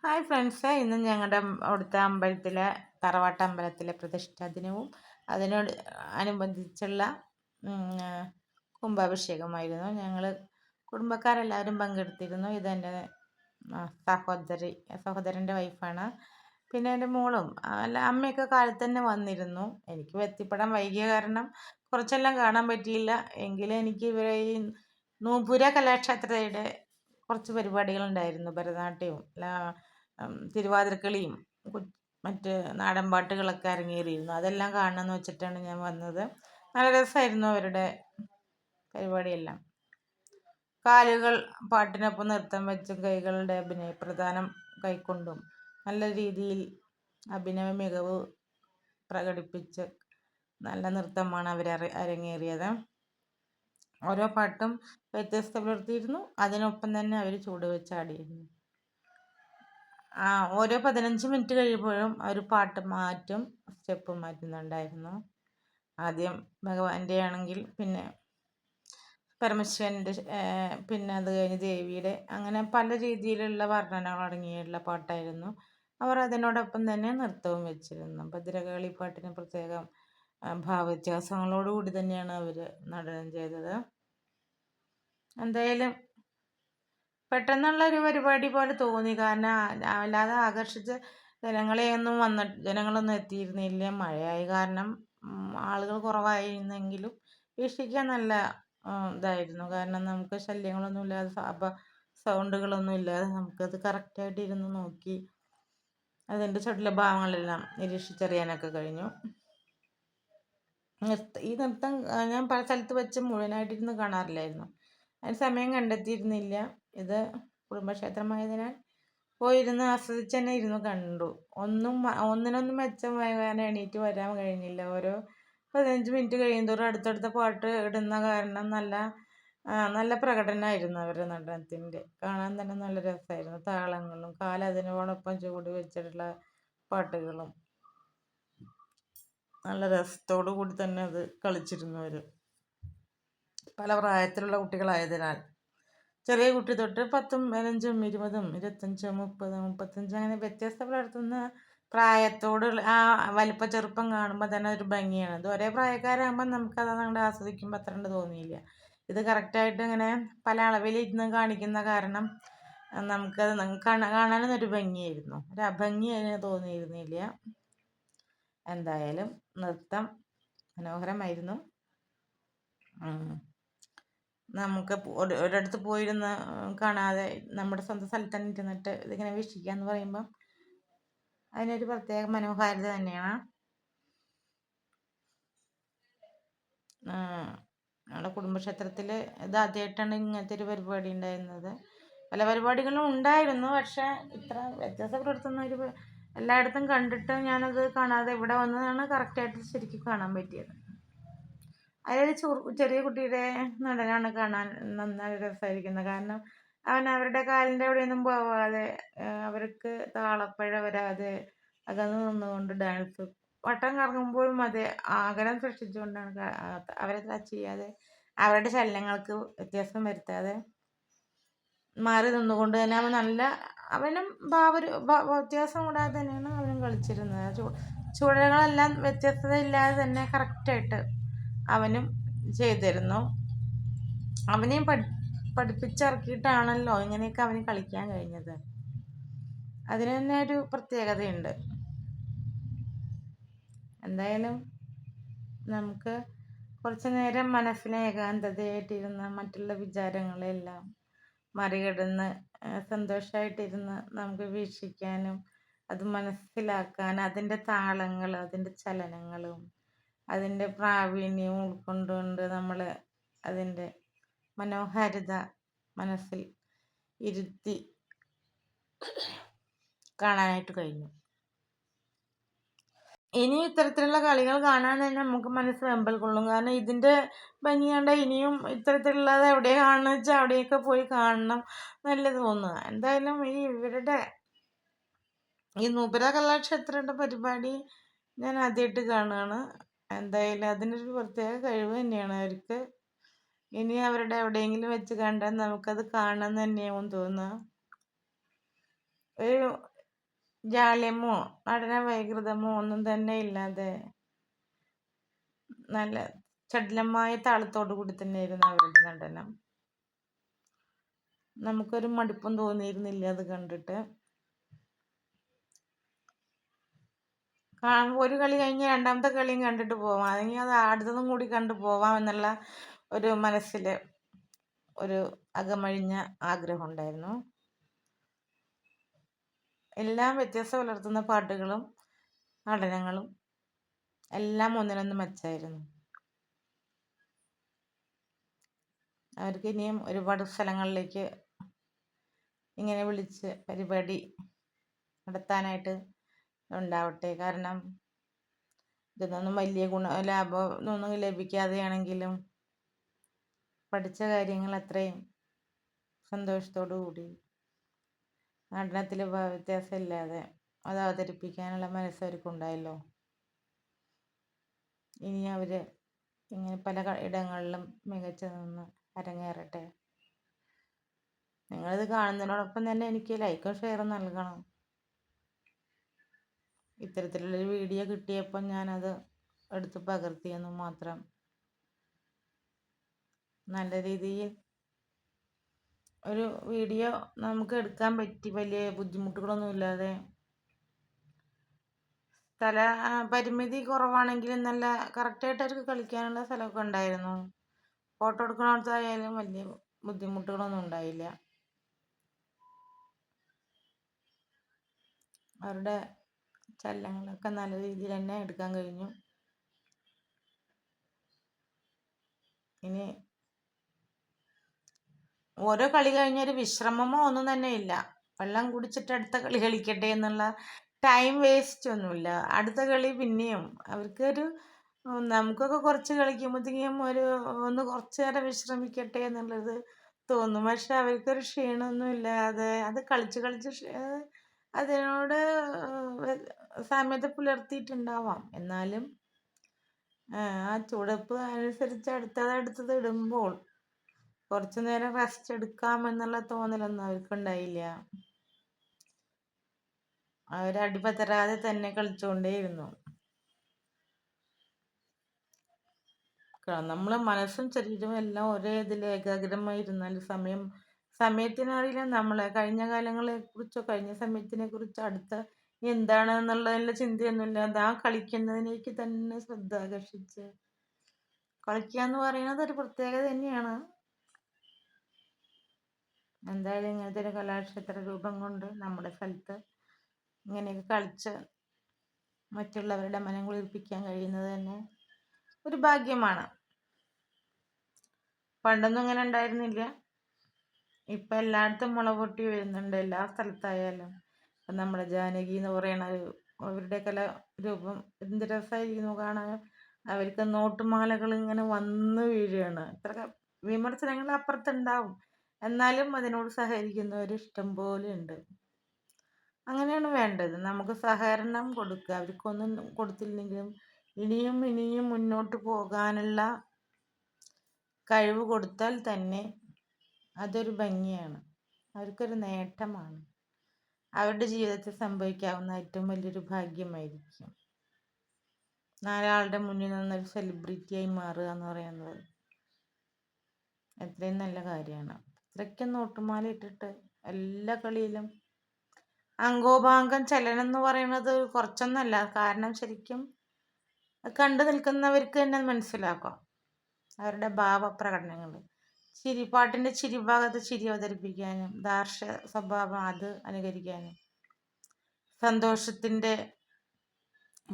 Hi friends, ഇന്ന് ഞങ്ങളുടെ അവിടുത്തെ അമ്പലത്തിലെ തറവാട്ട് അമ്പലത്തിലെ പ്രതിഷ്ഠാ ദിനവും അതിനോട് അനുബന്ധിച്ചുള്ള ആ, കുംഭാഭിഷേകമായിരുന്നു. ഞങ്ങൾ കുടുംബക്കാരെല്ലാവരും പങ്കെടുത്തിരുന്നു. ഇതെൻ്റെ സഹോദരൻ്റെ വൈഫാണ്. പിന്നെ എൻ്റെ മോളും അല്ല അമ്മയൊക്കെ കാലത്ത് തന്നെ വന്നിരുന്നു. എനിക്ക് എത്തിപ്പെടാൻ വൈകിയ കാരണം കുറച്ചെല്ലാം കാണാൻ പറ്റിയില്ല. എങ്കിലും എനിക്ക് ഇവരെ ഈ നൂപുര കലാക്ഷേത്രയുടെ കുറച്ച് പരിപാടികളുണ്ടായിരുന്നു. ഭരതനാട്യവും തിരുവാതിരക്കളിയും മറ്റ് നാടൻ പാട്ടുകളൊക്കെ അരങ്ങേറിയിരുന്നു. അതെല്ലാം കാണണമെന്ന് വെച്ചിട്ടാണ് ഞാൻ വന്നത്. നല്ല രസമായിരുന്നു അവരുടെ പരിപാടിയെല്ലാം. കാലുകൾ പാട്ടിനൊപ്പം നൃത്തം വെച്ചും കൈകളുടെ പ്രധാനം കൈക്കൊണ്ടും നല്ല രീതിയിൽ അഭിനയ മികവ് പ്രകടിപ്പിച്ച് നല്ല നൃത്തമാണ് അവർ അരങ്ങേറിയത്. ഓരോ പാട്ടും വ്യത്യസ്ത പുലർത്തിയിരുന്നു. അതിനൊപ്പം തന്നെ അവർ ചുവടുവെച്ചാടിയിരുന്നു. ഓരോ 15 മിനിറ്റ് കഴിയുമ്പോഴും അവർ പാട്ട് മാറ്റും, സ്റ്റെപ്പ് മാറ്റുന്നുണ്ടായിരുന്നു. ആദ്യം ഭഗവാന്റെ ആണെങ്കിൽ പിന്നെ പരമശിവൻ്റെ, പിന്നെ അത് കഴിഞ്ഞ് ദേവിയുടെ, അങ്ങനെ പല രീതിയിലുള്ള വർണ്ണനകൾ അടങ്ങിയുള്ള പാട്ടായിരുന്നു. അവർ അതിനോടൊപ്പം തന്നെ നൃത്തവും വെച്ചിരുന്നു. ഭദ്രകാളി പാട്ടിന് പ്രത്യേകം ഭാവവ്യത്യാസങ്ങളോടുകൂടി തന്നെയാണ് അവർ നടനം ചെയ്തത്. എന്തായാലും പെട്ടെന്നുള്ള ഒരു പരിപാടി പോലെ തോന്നി. കാരണം അല്ലാതെ ആകർഷിച്ച് ജനങ്ങളൊന്നും എത്തിയിരുന്നില്ല. മഴയായ കാരണം ആളുകൾ കുറവായിരുന്നെങ്കിലും വീക്ഷിക്കാൻ നല്ല ഇതായിരുന്നു. കാരണം നമുക്ക് ശല്യങ്ങളൊന്നും ഇല്ലാതെ സൗണ്ടുകളൊന്നും ഇല്ലാതെ നമുക്കത് കറക്റ്റായിട്ട് ഇരുന്ന് നോക്കി അതിൻ്റെ ചടുല ഭാവങ്ങളെല്ലാം നിരീക്ഷിച്ചറിയാനൊക്കെ കഴിഞ്ഞു. ഈ നൃത്തം ഞാൻ പല സ്ഥലത്ത് വെച്ച് മുഴുവനായിട്ടിരുന്ന് കാണാറില്ലായിരുന്നു. അതിന് സമയം കണ്ടെത്തിയിരുന്നില്ല. ഇത് കുടുംബക്ഷേത്രമായതിനാൽ പോയിരുന്ന് ആസ്വദിച്ച് തന്നെ ഇരുന്ന് കണ്ടു. ഒന്നിനൊന്നും മെച്ചമാകാൻ എണീറ്റ് വരാൻ കഴിഞ്ഞില്ല. ഓരോ 15 മിനിറ്റ് കഴിയുന്തോറും അടുത്തടുത്ത പാട്ട് ഇടുന്ന കാരണം നല്ല പ്രകടനമായിരുന്നു അവരുടെ നടനത്തിൻ്റെ. കാണാൻ തന്നെ നല്ല രസമായിരുന്നു. താളങ്ങളും കാലതിനോടൊപ്പം ചുവട് വെച്ചിട്ടുള്ള പാട്ടുകളും നല്ല രസത്തോടു കൂടി തന്നെ അത് കളിച്ചിരുന്നു അവർ. പല പ്രായത്തിലുള്ള കുട്ടികളായതിനാൽ ചെറിയ കുട്ടി തൊട്ട് 10, 15, 20, 25, 30, 35 അങ്ങനെ വ്യത്യസ്ത പുലർത്തുന്ന പ്രായത്തോട് വലിപ്പ ചെറുപ്പം കാണുമ്പോൾ തന്നെ ഒരു ഭംഗിയാണ്. ഇത് ഒരേ പ്രായക്കാരാകുമ്പോൾ നമുക്കത് അങ്ങോട്ട് ആസ്വദിക്കുമ്പോൾ അത്ര കണ്ട് തോന്നിയില്ല. ഇത് കറക്റ്റായിട്ട് ഇങ്ങനെ പല അളവിലിരുന്ന് കാണിക്കുന്ന കാരണം നമുക്കത് കാണാനും ഒരു ഭംഗിയായിരുന്നു. ഒരു അഭംഗി അതിന് തോന്നിയിരുന്നില്ല. എന്തായാലും നൃത്തം മനോഹരമായിരുന്നു. നമുക്ക് ഒരിടത്ത് പോയിരുന്ന് കാണാതെ നമ്മുടെ സ്വന്തം സ്ഥലത്ത് തന്നെ ഇരുന്നിട്ട് ഇതിങ്ങനെ വീക്ഷിക്കുക എന്ന് പറയുമ്പം അതിനൊരു പ്രത്യേക മനോഹാരിത തന്നെയാണ്. നമ്മുടെ കുടുംബക്ഷേത്രത്തിൽ ഇത് ആദ്യമായിട്ടാണ് ഇങ്ങനത്തെ ഒരു പരിപാടി ഉണ്ടായിരുന്നത്. പല പരിപാടികളും ഉണ്ടായിരുന്നു, പക്ഷേ ഇത്ര വ്യത്യാസം പുലർത്തുന്ന ഒരു എല്ലായിടത്തും കണ്ടിട്ട് ഞാനത് കാണാതെ ഇവിടെ വന്നതാണ് കറക്റ്റായിട്ട് ശരിക്കും കാണാൻ പറ്റിയത്. അതിലൊരു ചെറിയ കുട്ടിയുടെ നടനമാണ് കാണാൻ നന്നായി രസമായിരിക്കുന്നത്. കാരണം അവൻ അവരുടെ കാലിൻ്റെ അവിടെയൊന്നും പോവാതെ അവർക്ക് താളപ്പഴ വരാതെ അകന്ന് നിന്നുകൊണ്ട് ഡാൻസ് വട്ടം കറങ്ങുമ്പോഴും അതെ ആഗ്രഹം സൃഷ്ടിച്ചുകൊണ്ടാണ് അവരെ ടച്ച് ചെയ്യാതെ അവരുടെ ചലനങ്ങൾക്ക് വ്യത്യാസം വരുത്താതെ മാറി നിന്നുകൊണ്ട് തന്നെ അവനും വ്യത്യാസം കൂടാതെ തന്നെയാണ് അവനും കളിച്ചിരുന്നത്. ചുവടുകളെല്ലാം വ്യത്യസ്തതയില്ലാതെ തന്നെ കറക്റ്റായിട്ട് അവനും ചെയ്തിരുന്നു. അവനെയും പഠിപ്പിച്ചിറക്കിയിട്ടാണല്ലോ ഇങ്ങനെയൊക്കെ അവന് കളിക്കാൻ കഴിഞ്ഞത്. അതിന് തന്നെ ഒരു പ്രത്യേകതയുണ്ട്. എന്തായാലും നമുക്ക് കുറച്ച് നേരം മനസ്സിനെ ഏകാന്തതയായിട്ടിരുന്ന് മറ്റുള്ള വിചാരങ്ങളെല്ലാം മറികടന്ന് സന്തോഷമായിട്ടിരുന്ന് നമുക്ക് വീക്ഷിക്കാനും അത് മനസ്സിലാക്കാൻ അതിൻ്റെ താളങ്ങൾ, അതിൻ്റെ ചലനങ്ങളും അതിൻ്റെ പ്രാവീണ്യവും ഉൾക്കൊണ്ടുകൊണ്ട് നമ്മൾ അതിൻ്റെ മനോഹാരിത മനസ്സിൽ ഇരുത്തി കാണാനായിട്ട് കഴിഞ്ഞു. ഇനി ഇത്തരത്തിലുള്ള കളികൾ കാണാൻ തന്നെ നമുക്ക് മനസ്സ് വെമ്പൽ കൊള്ളും. കാരണം ഇതിൻ്റെ ഭംഗി കണ്ട ഇനിയും ഇത്തരത്തിലുള്ളത് എവിടെ കാണുന്ന വെച്ചാൽ അവിടെയൊക്കെ പോയി കാണണം നല്ല തോന്നുക. എന്തായാലും ഇവരുടെ ഈ നൂപുര കലാക്ഷേത്രയുടെ പരിപാടി ഞാൻ ആദ്യമായിട്ട് കാണുകയാണ്. എന്തായാലും അതിനൊരു പ്രത്യേക കഴിവ് തന്നെയാണ് അവർക്ക്. ഇനി അവരുടെ എവിടെയെങ്കിലും വെച്ച് കണ്ടാൽ നമുക്കത് കാണണം തന്നെയാവും തോന്നുക. ജാള്യമോ നടന വൈകൃതമോ ഒന്നും തന്നെ ഇല്ലാതെ നല്ല ചടുലമായ താളത്തോടു കൂടി തന്നെയായിരുന്നു അവരുടെ നടനം. നമുക്കൊരു മടുപ്പും തോന്നിയിരുന്നില്ല അത് കണ്ടിട്ട്. ഒരു കളി കഴിഞ്ഞ് രണ്ടാമത്തെ കളിയും കണ്ടിട്ട് പോവാം, അല്ലെങ്കിൽ അത് അടുത്തതും കൂടി കണ്ടു പോവാം എന്നുള്ള ഒരു മനസ്സിൽ ഒരു അകമഴിഞ്ഞ ആഗ്രഹം ഉണ്ടായിരുന്നു. എല്ലാം വ്യത്യസ്തത പുലർത്തുന്ന പാട്ടുകളും നടനങ്ങളും എല്ലാം ഒന്നിനൊന്ന് മെച്ചായിരുന്നു. അവർക്ക് ഇനിയും ഒരുപാട് സ്ഥലങ്ങളിലേക്ക് ഇങ്ങനെ വിളിച്ച് പരിപാടി നടത്താനായിട്ട് ഉണ്ടാവട്ടെ. കാരണം ഇതൊന്നും വലിയ ലാഭമൊന്നും ലഭിക്കാതെയാണെങ്കിലും പഠിച്ച കാര്യങ്ങൾ അത്രയും സന്തോഷത്തോടു കൂടി നടനത്തിൽ വ്യത്യാസമില്ലാതെ അത് അവതരിപ്പിക്കാനുള്ള മനസ്സ് അവർക്കുണ്ടായല്ലോ. ഇനി അവർ ഇങ്ങനെ പല ഇടങ്ങളിലും മികച്ചു നിന്ന് അരങ്ങേറട്ടെ. നിങ്ങളിത് കാണുന്നതിനോടൊപ്പം തന്നെ എനിക്ക് ലൈക്കും ഷെയറും നൽകണം. ഇത്തരത്തിലുള്ളൊരു വീഡിയോ കിട്ടിയപ്പോൾ ഞാനത് എടുത്ത് പകർത്തിയെന്ന് മാത്രം. നല്ല രീതിയിൽ ഒരു വീഡിയോ നമുക്ക് എടുക്കാൻ പറ്റി, വലിയ ബുദ്ധിമുട്ടുകളൊന്നും ഇല്ലാതെ. സ്ഥല പരിമിതി കുറവാണെങ്കിലും നല്ല കറക്റ്റായിട്ട് അവർക്ക് കളിക്കാനുള്ള സ്ഥലമൊക്കെ ഉണ്ടായിരുന്നു. ഫോട്ടോ എടുക്കണോടത്തായാലും വലിയ ബുദ്ധിമുട്ടുകളൊന്നും ഉണ്ടായില്ല. അവരുടെ ചലനങ്ങളൊക്കെ നല്ല രീതിയിൽ തന്നെ എടുക്കാൻ കഴിഞ്ഞു. ഇനി ഓരോ കളി കഴിഞ്ഞൊരു വിശ്രമമോ ഒന്നും തന്നെ ഇല്ല. വെള്ളം കുടിച്ചിട്ട് അടുത്ത കളി കളിക്കട്ടെ എന്നുള്ള ടൈം വേസ്റ്റ് ഒന്നുമില്ല. അടുത്ത കളി പിന്നെയും അവർക്കൊരു നമുക്കൊക്കെ കുറച്ച് കളിക്കുമ്പോഴത്തേക്കും ഒന്ന് കുറച്ച് നേരം വിശ്രമിക്കട്ടെ എന്നുള്ളത് തോന്നും. പക്ഷെ അവർക്കൊരു ക്ഷീണമൊന്നും ഇല്ലാതെ അത് കളിച്ച് അതിനോട് സാമ്യത പുലർത്തിയിട്ടുണ്ടാവാം. എന്നാലും ആ ചുവടുവെപ്പ് അനുസരിച്ച് അടുത്തത് ഇടുമ്പോൾ കുറച്ചു നേരം റെസ്റ്റ് എടുക്കാമെന്നുള്ള തോന്നലൊന്നും അവർക്കുണ്ടായില്ല. അവരടിപതരാതെ തന്നെ കളിച്ചുകൊണ്ടേയിരുന്നു. നമ്മളെ മനസ്സും ശരീരവും എല്ലാം ഒരേ ഇതിൽ ഏകാഗ്രമായിരുന്നാൽ സമയത്തിനറിയില്ല. നമ്മളെ കഴിഞ്ഞ കാലങ്ങളെ കുറിച്ചോ കഴിഞ്ഞ സമയത്തിനെ കുറിച്ചോ അടുത്ത എന്താണെന്നുള്ളതിൻ്റെ ചിന്തയൊന്നുമില്ലാതെ ആ കളിക്കുന്നതിലേക്ക് തന്നെ ശ്രദ്ധ ആകർഷിച്ച് കളിക്കുക എന്ന് പറയുന്നത് ഒരു പ്രത്യേകത തന്നെയാണ്. എന്തായാലും ഇങ്ങനത്തെ ഒരു കലാക്ഷേത്ര രൂപം കൊണ്ട് നമ്മുടെ സ്ഥലത്ത് ഇങ്ങനെയൊക്കെ കളിച്ച് മറ്റുള്ളവരുടെ മനം കുളിർപ്പിക്കാൻ കഴിയുന്നത് തന്നെ ഒരു ഭാഗ്യമാണ്. പണ്ടൊന്നും ഇങ്ങനെ ഉണ്ടായിരുന്നില്ല. ഇപ്പം എല്ലായിടത്തും മുള പൊട്ടി വരുന്നുണ്ട്, എല്ലാ സ്ഥലത്തായാലും. ഇപ്പം നമ്മുടെ ജാനകി എന്ന് പറയുന്ന അവരുടെ കലാരൂപം എന്ത് രസമായിരിക്കുന്നു കാണാൻ. അവർക്ക് നോട്ടുമാലകൾ ഇങ്ങനെ വന്ന് വീഴുകയാണ്. ഇത്ര വിമർശനങ്ങൾ അപ്പുറത്തുണ്ടാവും, എന്നാലും അതിനോട് സഹകരിക്കുന്നവർ ഇഷ്ടം പോലെ ഉണ്ട്. അങ്ങനെയാണ് വേണ്ടത്. നമുക്ക് സഹകരണം കൊടുക്കുക. അവർക്കൊന്നും കൊടുത്തില്ലെങ്കിലും ഇനിയും മുന്നോട്ട് പോകാനുള്ള കഴിവ് കൊടുത്താൽ തന്നെ അതൊരു ഭംഗിയാണ്, അവർക്കൊരു നേട്ടമാണ്. അവരുടെ ജീവിതത്തിൽ സംഭവിക്കാവുന്ന ഏറ്റവും വലിയൊരു ഭാഗ്യമായിരിക്കും നാലാളുടെ മുന്നിൽ നിന്നൊരു സെലിബ്രിറ്റിയായി മാറുക എന്ന് പറയുന്നത്. എത്രയും നല്ല കാര്യമാണ്. ഇത്രയ്ക്കും നോട്ടുമാല ഇട്ടിട്ട് എല്ലാ കളിയിലും അംഗോപാംഗം ചലനം എന്ന് പറയുന്നത് കുറച്ചൊന്നല്ല. കാരണം ശരിക്കും കണ്ടു നിൽക്കുന്നവർക്ക് തന്നെ മനസ്സിലാക്കാം അവരുടെ ഭാവപ്രകടനങ്ങൾ. പാട്ടിൻ്റെ ചിരിഭാഗത്ത് ചിരി അവതരിപ്പിക്കാനും ദാർഷ്ട്യ സ്വഭാവം അത് അനുകരിക്കാനും സന്തോഷത്തിൻ്റെ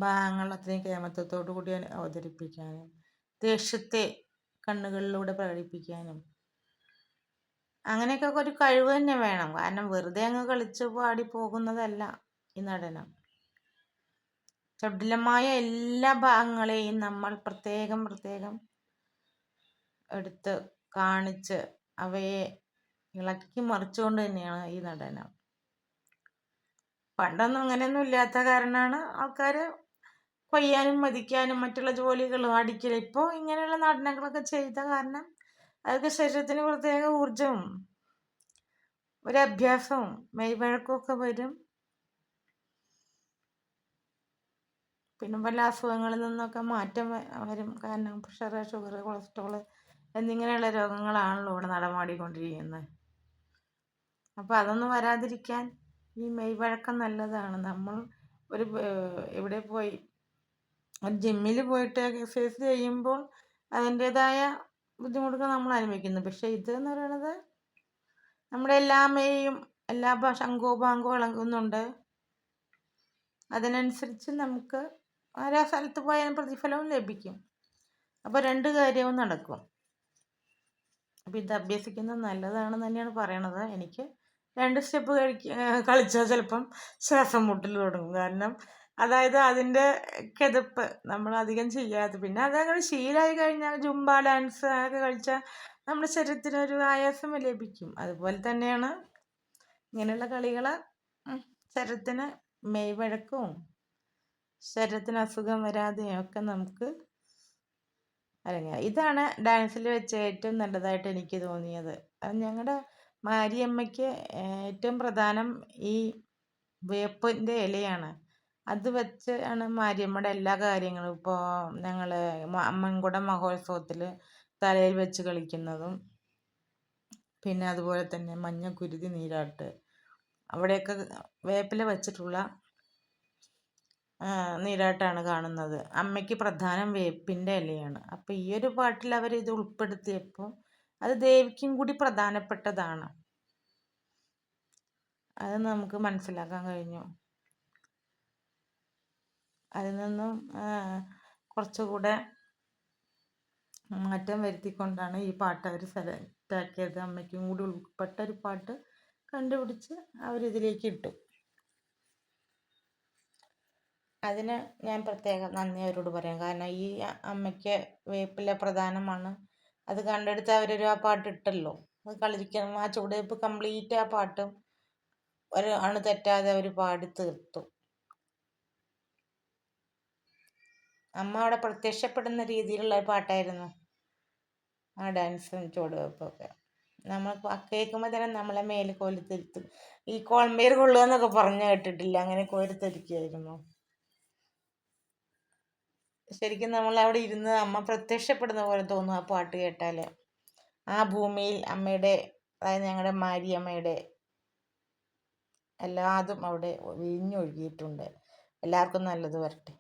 ഭാഗങ്ങൾ അത്രയും കേമത്വത്തോടു കൂടി അവതരിപ്പിക്കാനും ദേഷ്യത്തെ കണ്ണുകളിലൂടെ പ്രകടിപ്പിക്കാനും അങ്ങനെയൊക്കെ ഒരു കഴിവ് തന്നെ വേണം. കാരണം വെറുതെ അങ്ങ് കളിച്ച് പാടി പോകുന്നതല്ല ഈ നടനം. ചടുലമായ എല്ലാ ഭാഗങ്ങളെയും നമ്മൾ പ്രത്യേകം എടുത്ത് കാണിച്ച് അവയെ ഇളക്കി മറിച്ചുകൊണ്ട് തന്നെയാണ് ഈ നടനം. പണ്ടൊന്നും അങ്ങനെയൊന്നും ഇല്ലാത്ത കാരണമാണ് ആൾക്കാർ കൊയ്യാനും മതിക്കാനും മറ്റുള്ള ജോലികളും അടിക്കലും. ഇപ്പോൾ ഇങ്ങനെയുള്ള നടനങ്ങളൊക്കെ ചെയ്ത കാരണം അതൊക്കെ ശരീരത്തിന് പ്രത്യേക ഊർജവും ഒരു അഭ്യാസവും മെയ്വഴക്കമൊക്കെ വരും. പിന്നെ പല അസുഖങ്ങളിൽ നിന്നൊക്കെ മാറ്റം വരും. കാരണം പ്രഷർ, ഷുഗർ, കൊളസ്ട്രോൾ എന്നിങ്ങനെയുള്ള രോഗങ്ങളാണല്ലോ ഇവിടെ നടമാടിക്കൊണ്ടിരിക്കുന്നത്. അപ്പോൾ അതൊന്നും വരാതിരിക്കാൻ ഈ മെയ് വഴക്കം നല്ലതാണ്. നമ്മൾ ഒരു എവിടെ പോയി ഒരു ജിമ്മിൽ പോയിട്ട് എക്സസൈസ് ചെയ്യുമ്പോൾ അതിൻ്റേതായ ബുദ്ധിമുട്ടുകൾ നമ്മൾ അനുഭവിക്കുന്നു. പക്ഷേ ഇതെന്ന് പറയുന്നത് നമ്മുടെ എല്ലാ മെയ്യും എല്ലാ ശംഖോപാങ്കവും ഇളകുന്നുണ്ട്. അതിനനുസരിച്ച് നമുക്ക് ഓരോ സ്ഥലത്ത് പോയാൽ പ്രതിഫലവും ലഭിക്കും. അപ്പോൾ രണ്ട് കാര്യവും നടക്കും. അപ്പോൾ ഇത് അഭ്യസിക്കുന്നത് നല്ലതാണെന്ന് തന്നെയാണ് പറയണത്. എനിക്ക് 2 സ്റ്റെപ്പ് കളിച്ചാൽ ചിലപ്പം ശ്വാസം മുട്ടൽ തുടങ്ങും. കാരണം അതായത് അതിൻ്റെ കിതപ്പ് നമ്മൾ അധികം ചെയ്യാതെ, പിന്നെ അതങ്ങനെ ശീലമായി കഴിഞ്ഞാൽ ജുംബ ഡാൻസ് ഒക്കെ കളിച്ചാൽ നമ്മുടെ ശരീരത്തിനൊരു ആയാസം ലഭിക്കും. അതുപോലെ തന്നെയാണ് ഇങ്ങനെയുള്ള കളികൾ ശരീരത്തിന് മെയ് വഴക്കവും ശരീരത്തിന് അസുഖം വരാതെയും ഒക്കെ നമുക്ക് അല്ലെങ്കിൽ ഇതാണ് ഡാൻസിൽ വെച്ച് ഏറ്റവും നല്ലതായിട്ട് എനിക്ക് തോന്നിയത്. അത് ഞങ്ങളുടെ മാരിയമ്മയ്ക്ക് ഏറ്റവും പ്രധാനം ഈ വേപ്പിൻ്റെ ഇലയാണ്. അത് വെച്ച് ആണ് മാരിയമ്മയുടെ എല്ലാ കാര്യങ്ങളും. ഇപ്പോൾ ഞങ്ങൾ അമ്മൻകുടം മഹോത്സവത്തിൽ തലയിൽ വെച്ച് കളിക്കുന്നതും, പിന്നെ അതുപോലെ തന്നെ മഞ്ഞക്കുരുതി നീരാട്ട്, അവിടെയൊക്കെ വേപ്പില വെച്ചിട്ടുള്ള നീരാട്ടാണ് കാണുന്നത്. അമ്മയ്ക്ക് പ്രധാനം വേപ്പിൻ്റെ ഇലയാണ്. അപ്പോൾ ഈ ഒരു പാട്ടിൽ അവർ ഇത് ഉൾപ്പെടുത്തിയപ്പോൾ അത് ദേവിക്കും കൂടി പ്രധാനപ്പെട്ടതാണ്. അത് നമുക്ക് മനസ്സിലാക്കാൻ കഴിഞ്ഞു. അതിൽ നിന്നും കുറച്ചുകൂടെ മാറ്റം വരുത്തിക്കൊണ്ടാണ് ഈ പാട്ട് അവർ സെലക്ട് ആക്കിയത്. അമ്മയ്ക്കും കൂടി ഉൾപ്പെട്ട ഒരു പാട്ട് കണ്ടുപിടിച്ച് അവരിതിലേക്ക് ഇട്ടു. അതിന് ഞാൻ പ്രത്യേകം നന്ദി അവരോട് പറയാം. കാരണം ഈ അമ്മയ്ക്ക് വേപ്പില പ്രധാനമാണ്. അത് കണ്ടെടുത്ത് അവരൊരു ആ പാട്ട് ഇട്ടല്ലോ. അത് കളിക്കണം, ആ ചുവടുവെപ്പ് കംപ്ലീറ്റ് ആ പാട്ടും ഒരു അണു തെറ്റാതെ അവർ പാടി തീർത്തു. അമ്മ അവിടെ പ്രത്യക്ഷപ്പെടുന്ന രീതിയിലുള്ള ഒരു പാട്ടായിരുന്നു ആ ഡാൻസും ചുവടുവെപ്പും ഒക്കെ. നമ്മൾ കേൾക്കുമ്പോൾ തന്നെ നമ്മളെ മേല് കോരിത്തരിക്കും. ഈ കോൾമേർ കൊള്ളുക എന്നൊക്കെ പറഞ്ഞു കേട്ടിട്ടില്ല, അങ്ങനെ കോരിത്തരിക്കുമായിരുന്നു. ശരിക്കും നമ്മൾ അവിടെ ഇരുന്ന് അമ്മ പ്രത്യക്ഷപ്പെടുന്ന പോലെ തോന്നും ആ പാട്ട് കേട്ടാൽ. ആ ഭൂമിയിൽ അമ്മയുടെ, അതായത് ഞങ്ങളുടെ മാരിയമ്മയുടെ എല്ലാതും അവിടെ വിരിഞ്ഞൊഴുകിയിട്ടുണ്ട്. എല്ലാവർക്കും നല്ലത് വരട്ടെ.